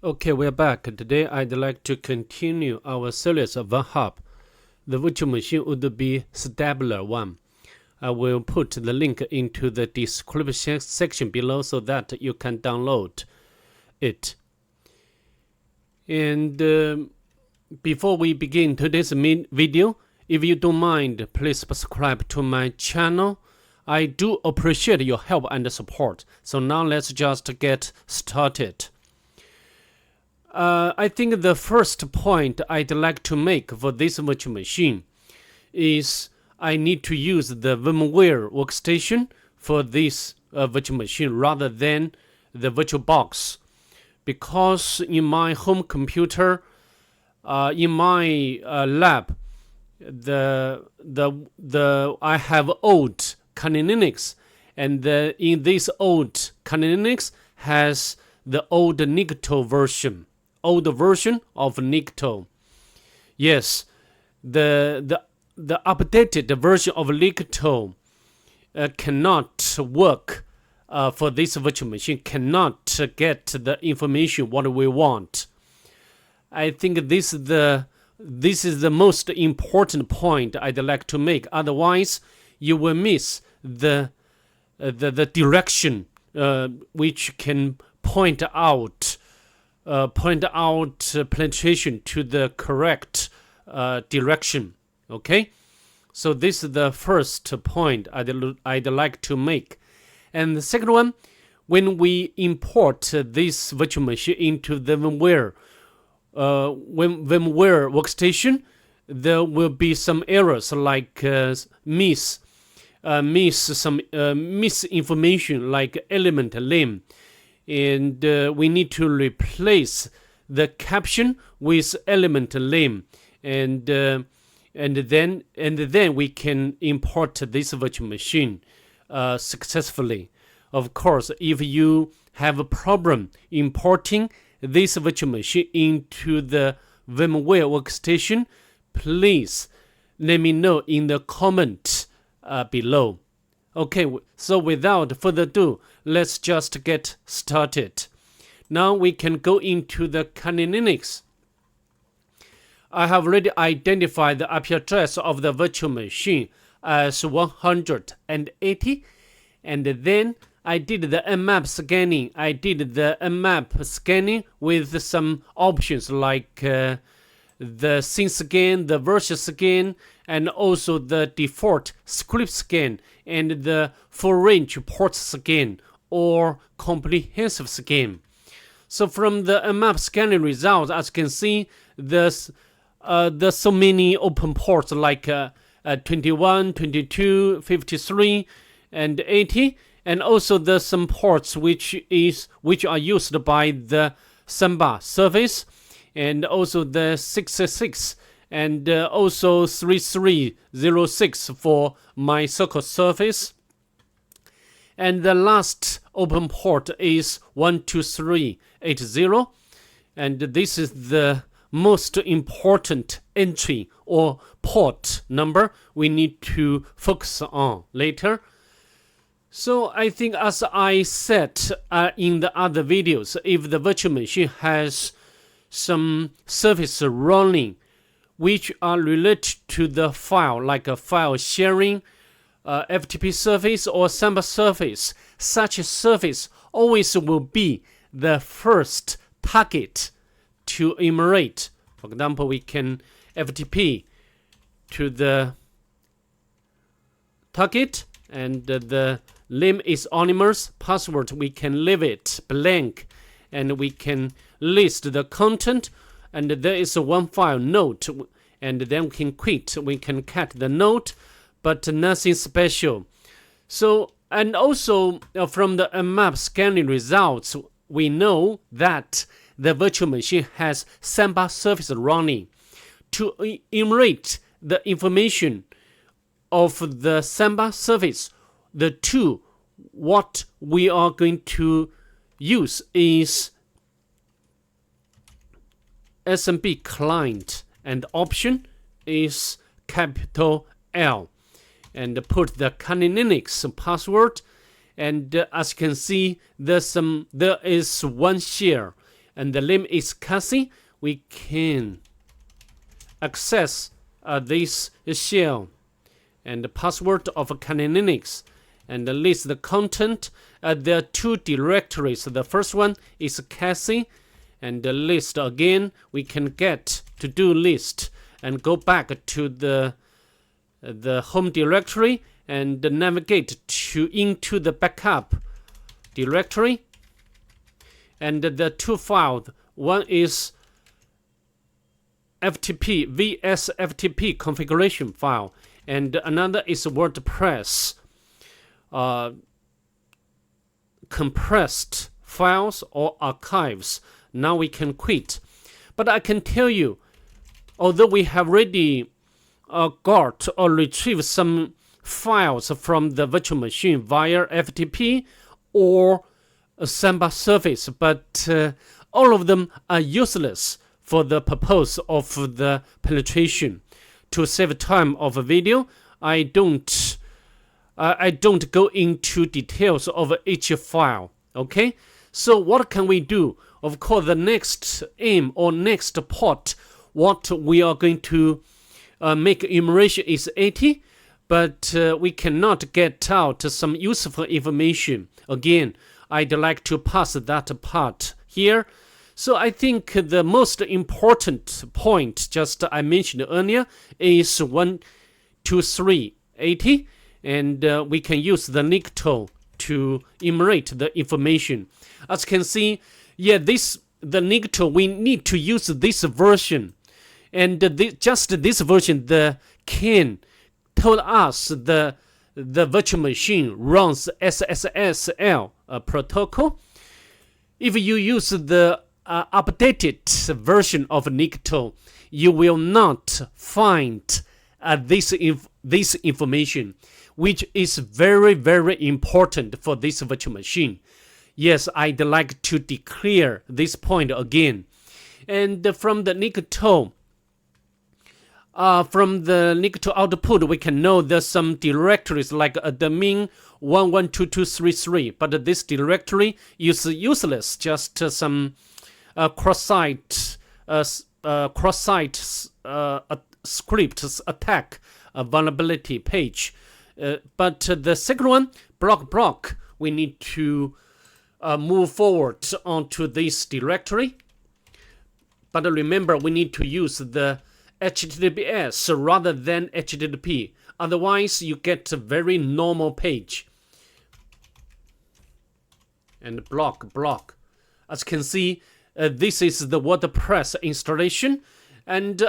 Okay, we're back. Today I'd like to continue our series of Vulnhub. The virtual machine would be Stabler 1. I will put the link into the description section below so that you can download it. And before we begin today's video, if you don't mind, please subscribe to my channel. I do appreciate your help and support. So now let's just get started. I think the first point I'd like to make for this virtual machine is I need to use the Vmware workstation for this virtual machine rather than the VirtualBox, because in my home computer, in my lab, I have old Kali Linux, and in this old Kali Linux has the old Nikto version. Old version of Nikto. Yes, the updated version of Nikto cannot work for this virtual machine, cannot get the information what we want. I think this is the most important point I'd like to make. Otherwise, you will miss the direction which can point out penetration to the correct direction. Okay, so this is the first point I'd like to make. And the second one, when we import this virtual machine into the Vmware workstation, there will be some errors like misinformation like ElementName. And we need to replace the caption with ElementName, and then we can import this virtual machine successfully. Of course, if you have a problem importing this virtual machine into the Vmware workstation, please let me know in the comment below. Okay, so without further ado, let's just get started. Now we can go into the Kali Linux. I have already identified the IP address of the virtual machine as 180, and then I did the Nmap scanning. I did the Nmap scanning with some options like the scene scan, the version scan, and also the default script scan and the full range port scan or comprehensive scan. So from the Nmap scanning results, as you can see, there's so many open ports like 21, 22, 53, and 80, and also there's some ports which are used by the Samba service, and also the 66 and also 3306 for my circle surface. And the last open port is 12380, and this is the most important entry or port number we need to focus on later. So I think, as I said in the other videos, if the virtual machine has some service running which are related to the file, like a file sharing, FTP service or Samba service, such a service always will be the first target to enumerate. For example, we can FTP to the target, and the name is anonymous, password we can leave it blank, and we can list the content, and there is one file note, and then we can quit, we can cut the note, but nothing special. So, and also from the Nmap scanning results, we know that the virtual machine has Samba service running. To enumerate the information of the Samba service, the tool what we are going to use is SMB client, and option is capital L, and put the Kali Linux password, and as you can see, there is one share and the name is Cassie, we can access this shell and the password of Linux and list the content. There are two directories. The first one is Cassie, and the list again we can get to do list and go back to the home directory and navigate into the backup directory. And the two files, one is FTP VS-FTP configuration file, and another is WordPress compressed files or archives. Now we can quit. But I can tell you, although we have already got or retrieved some files from the virtual machine via FTP or a Samba service, but all of them are useless for the purpose of the penetration. To save time of a video, I don't go into details of each file. Okay, so what can we do? Of course, the next aim or next part, what we are going to make enumeration is 80, but we cannot get out some useful information. Again, I'd like to pass that part here. So I think the most important point, just I mentioned earlier, is 1, 2, 3, 80, and we can use the Nikto to enumerate the information. As you can see, yeah, the Nikto, we need to use this version, and just this version, the can told us the virtual machine runs SSL protocol. If you use the updated version of Nikto, you will not find this information, which is very, very important for this virtual machine. Yes, I'd like to declare this point again. And from the Nikto, output, we can know there's some directories like admin 112233, but this directory is useless, just some cross-site scripts attack vulnerability page. But the second one, block, we need to move forward onto this directory. But remember, we need to use the HTTPS rather than HTTP. Otherwise, you get a very normal page. And block. As you can see, this is the WordPress installation. And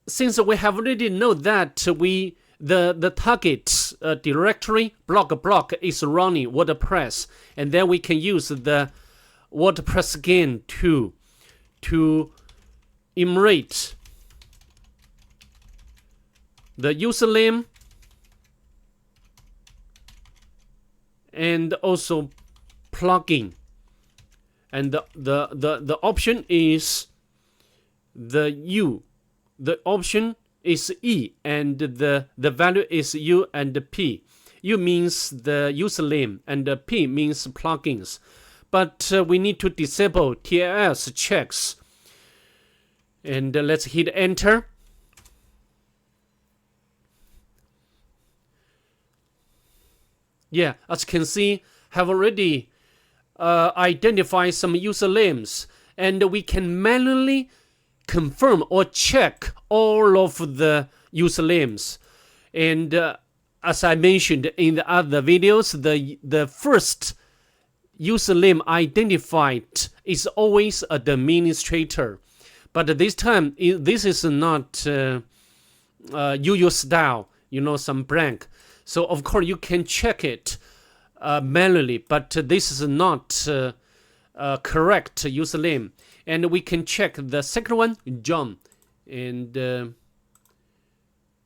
since we have already know that the target directory block is running WordPress, and then we can use the WordPress again to enumerate the username and also plugin, and the option is the option is E, and the value is U and P. U means the username and P means plugins. But we need to disable TLS checks. And let's hit enter. Yeah, as you can see, have already identified some usernames, and we can manually confirm or check all of the usernames. And as I mentioned in the other videos, the first username identified is always an administrator. But this time, this is not UU style, some blank. So of course you can check it manually, but this is not correct username. And we can check the second one, John. And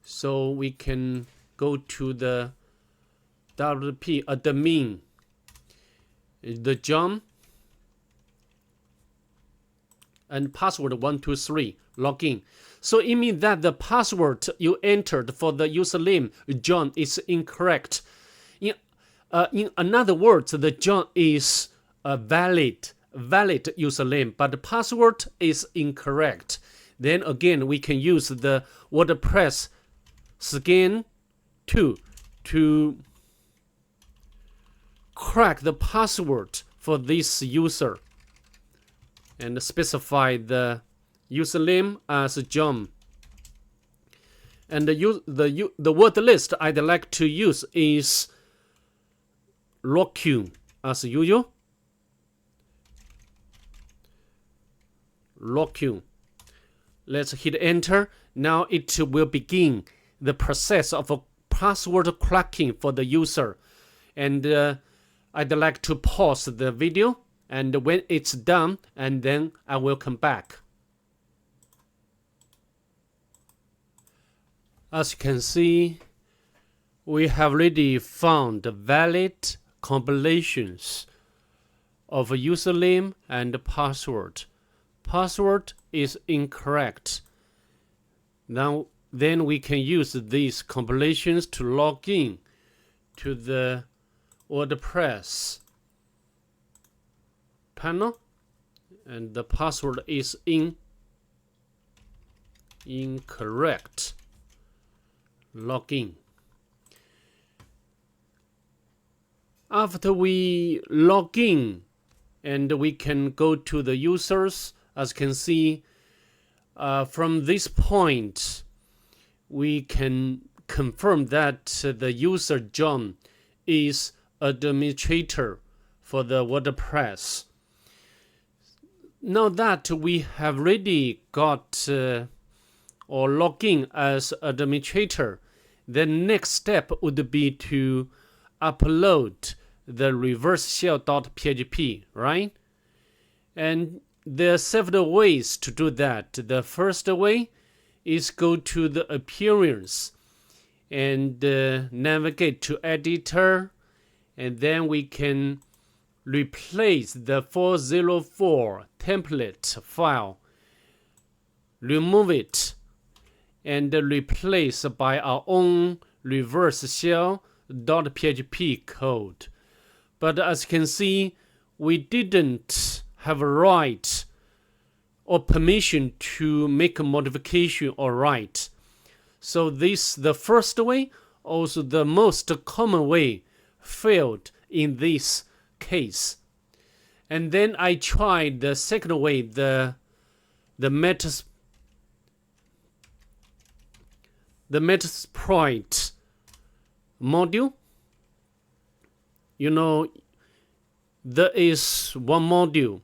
so we can go to the WP admin, the John, and password 123, login. So it means that the password you entered for the username John is incorrect. In other words, the John is valid valid username, but the password is incorrect. Then again, we can use the WordPress scan to crack the password for this user and specify the username as John. And the word list I'd like to use is login as usual. Login. Let's hit enter. Now it will begin the process of a password cracking for the user. And I'd like to pause the video, and when it's done, and then I will come back. As you can see, we have already found valid combinations of username and password. Password is incorrect. Now, then we can use these combinations to log in to the WordPress panel, and the password is incorrect. Login. After we log in, and we can go to the users, as you can see, from this point, we can confirm that the user John is administrator for the WordPress. Now that we have already got or log in as administrator, the next step would be to upload the reverse shell.php, right? And there are several ways to do that. The first way is go to the appearance and navigate to editor, and then we can replace the 404 template file, remove it, and replace by our own reverse shell.php code. But as you can see, we didn't have a right or permission to make a modification or write. So this, the first way, also the most common way, failed in this case. And then I tried the second way, the Metasploit module. You know, there is one module,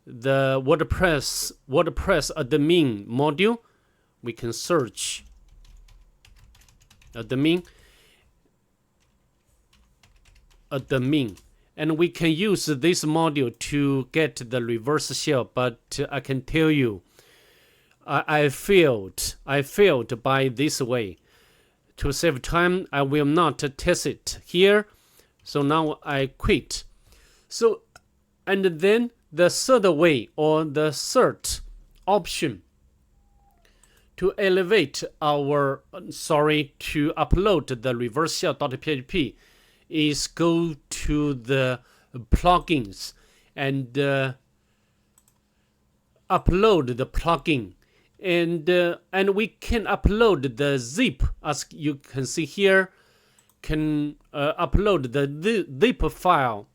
the WordPress admin module. We can search admin, and we can use this module to get the reverse shell. But I can tell you, I failed by this way. To save time, I will not test it here. So now I quit. So, and then the third way, or the third option to elevate our, to upload the reverse shell.php is go to the plugins and upload the plugin. And we can upload the zip, as you can see here, can upload the zip file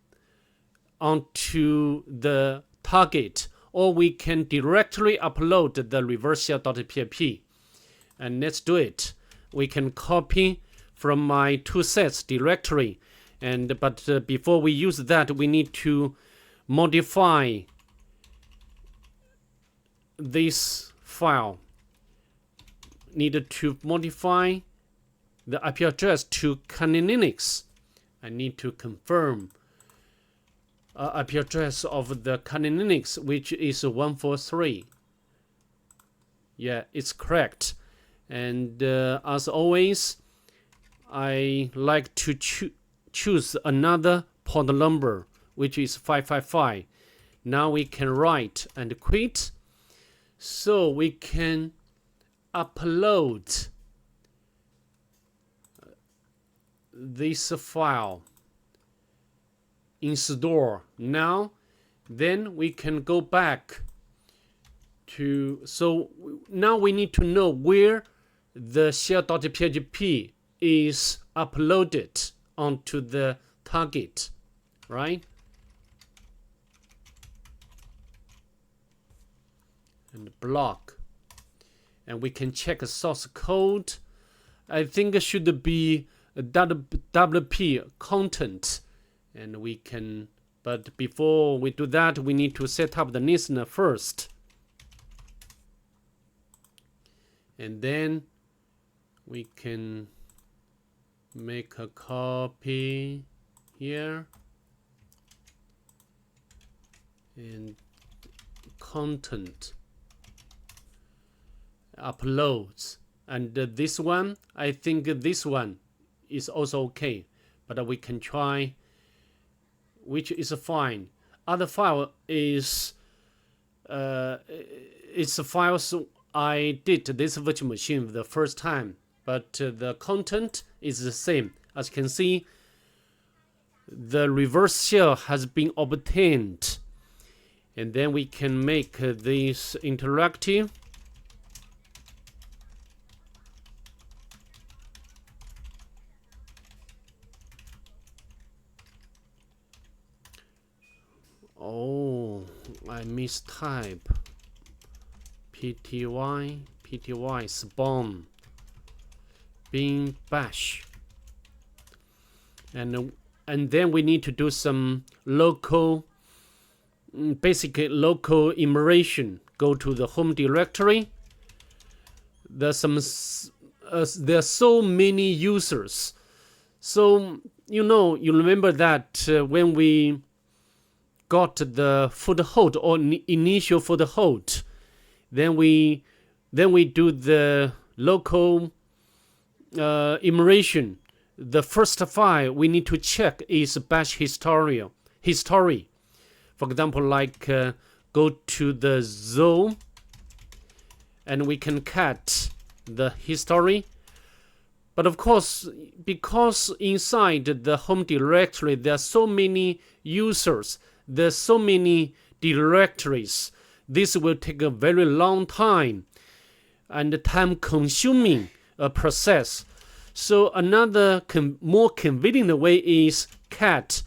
onto the target, or we can directly upload the reverse shell.php. And let's do it. We can copy from my toolsets directory, but before we use that, we need to modify this file. Needed to modify the IP address to Kali Linux. I need to confirm IP address of the Kali Linux, which is 143. Yeah, it's correct. And as always, I like to choose another port number, which is 555. Now we can write and quit. So we can upload this file in store. Now Then we can go back to, so now we need to know where the shell.php is uploaded onto the target, right? And block. And we can check the source code. I think it should be a WP content. And we can, but before we do that, we need to set up the listener first. And then we can make a copy here and content uploads, and this one, I think this one is also okay, but we can try which is fine. Other file is it's a files I did this virtual machine the first time, but the content is the same. As you can see, the reverse shell has been obtained, and then we can make this interactive. Oh, I mistype. pty spawn bin bash, and then we need to do some local, basically local immersion. Go to the home directory. There's there are so many users, so you remember that when we got the foothold or initial foothold, then we do the local immersion. The first file we need to check is bash history. For example, like go to the zone, and we can cat the history. But of course, because inside the home directory there are so many users, there's so many directories, this will take a very long time and time-consuming process. So another more convenient way is cat,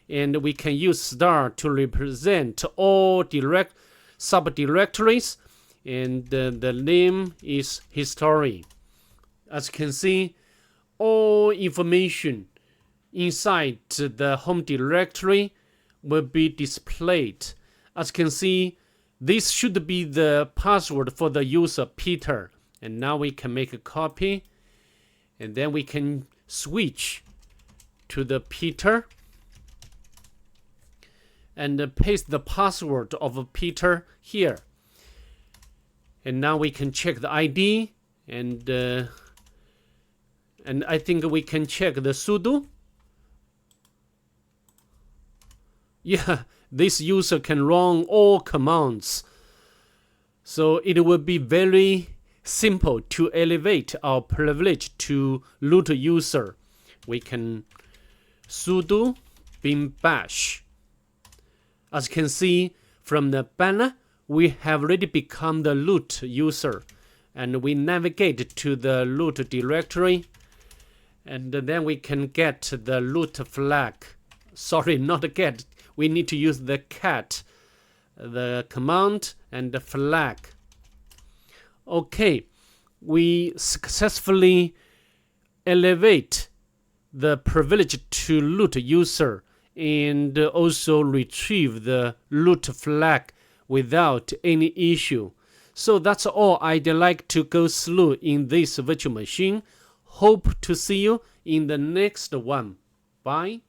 and we can use star to represent all subdirectories, and the name is history. As you can see, all information inside the home directory will be displayed. As you can see, this should be the password for the user Peter. And now we can make a copy, and then we can switch to the Peter and paste the password of Peter here. And now we can check the ID, and I think we can check the sudo. Yeah, this user can run all commands. So it will be very simple to elevate our privilege to root user. We can sudo bin bash. As you can see from the banner, we have already become the root user, and we navigate to the root directory, and then we can get the root flag. Sorry, not get. We need to use the cat, the command, and the flag. Okay, we successfully elevate the privilege to root user and also retrieve the root flag without any issue. So that's all I'd like to go through in this virtual machine. Hope to see you in the next one. Bye.